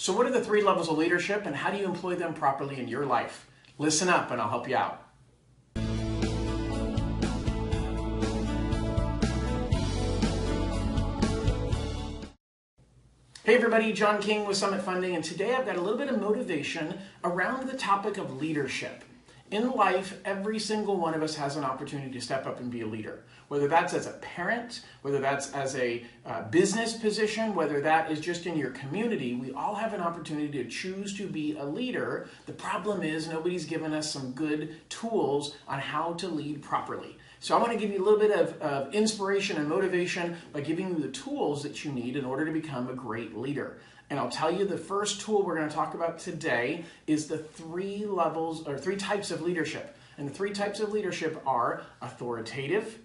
So what are the 3 levels of leadership and how do you employ them properly in your life? Listen up and I'll help you out. Hey everybody, John King with Summit Funding, and today I've got a little bit of motivation around the topic of leadership. In life, every single one of us has an opportunity to step up and be a leader. Whether that's as a parent, whether that's as a business position, whether that is just in your community, we all have an opportunity to choose to be a leader. The problem is nobody's given us some good tools on how to lead properly. So I want to give you a little bit of inspiration and motivation by giving you the tools that you need in order to become a great leader. And I'll tell you the first tool we're going to talk about today is the 3 levels or 3 types of leadership. And the 3 types of leadership are authoritative,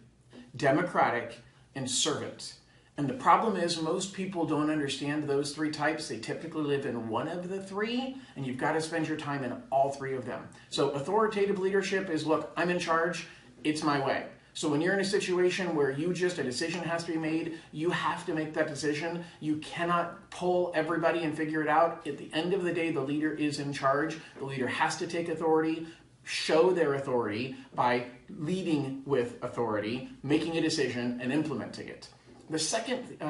democratic, and servant. And the problem is most people don't understand those 3 types. They typically live in one of the 3, and you've got to spend your time in all 3 of them. So authoritative leadership is, look, I'm in charge, it's my way. So when you're in a situation where a decision has to be made, you have to make that decision. You cannot pull everybody and figure it out. At the end of the day, the leader is in charge. The leader has to take authority, show their authority by leading with authority, making a decision, and implementing it. The second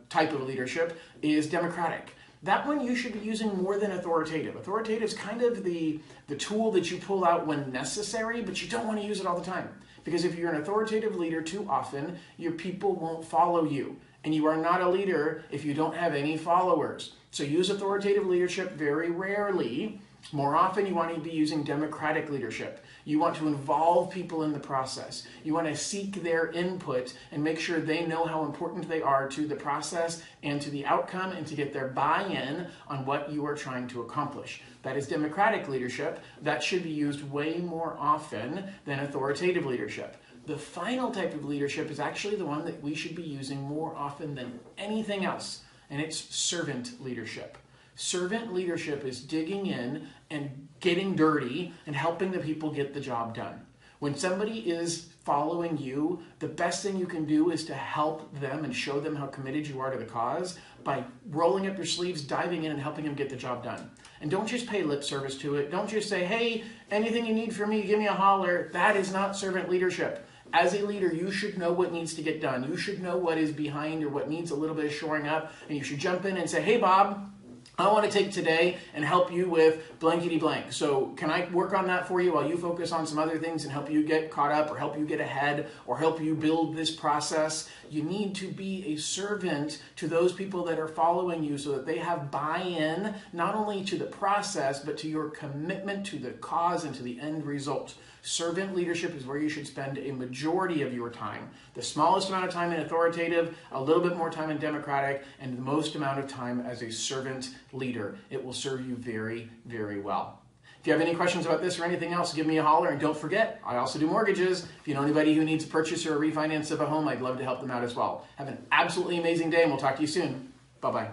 type of leadership is democratic. That one you should be using more than authoritative. Authoritative is kind of the tool that you pull out when necessary, but you don't want to use it all the time. Because if you're an authoritative leader too often, your people won't follow you. And you are not a leader if you don't have any followers. So use authoritative leadership very rarely. More often, you want to be using democratic leadership. You want to involve people in the process. You want to seek their input and make sure they know how important they are to the process and to the outcome and to get their buy-in on what you are trying to accomplish. That is democratic leadership. That should be used way more often than authoritative leadership. The final type of leadership is actually the one that we should be using more often than anything else, and it's servant leadership. Servant leadership is digging in and getting dirty and helping the people get the job done. When somebody is following you, the best thing you can do is to help them and show them how committed you are to the cause by rolling up your sleeves, diving in and helping them get the job done. And don't just pay lip service to it. Don't just say, hey, anything you need from me, give me a holler. That is not servant leadership. As a leader, you should know what needs to get done. You should know what is behind or what needs a little bit of shoring up. And you should jump in and say, hey, Bob, I want to take today and help you with blankety blank. So can I work on that for you while you focus on some other things and help you get caught up or help you get ahead or help you build this process? You need to be a servant to those people that are following you so that they have buy-in not only to the process but to your commitment to the cause and to the end result. Servant leadership is where you should spend a majority of your time. The smallest amount of time in authoritative, a little bit more time in democratic, and the most amount of time as a servant leader. It will serve you very, very well. If you have any questions about this or anything else, give me a holler. And don't forget, I also do mortgages. If you know anybody who needs a purchase or a refinance of a home, I'd love to help them out as well. Have an absolutely amazing day, and we'll talk to you soon. Bye-bye.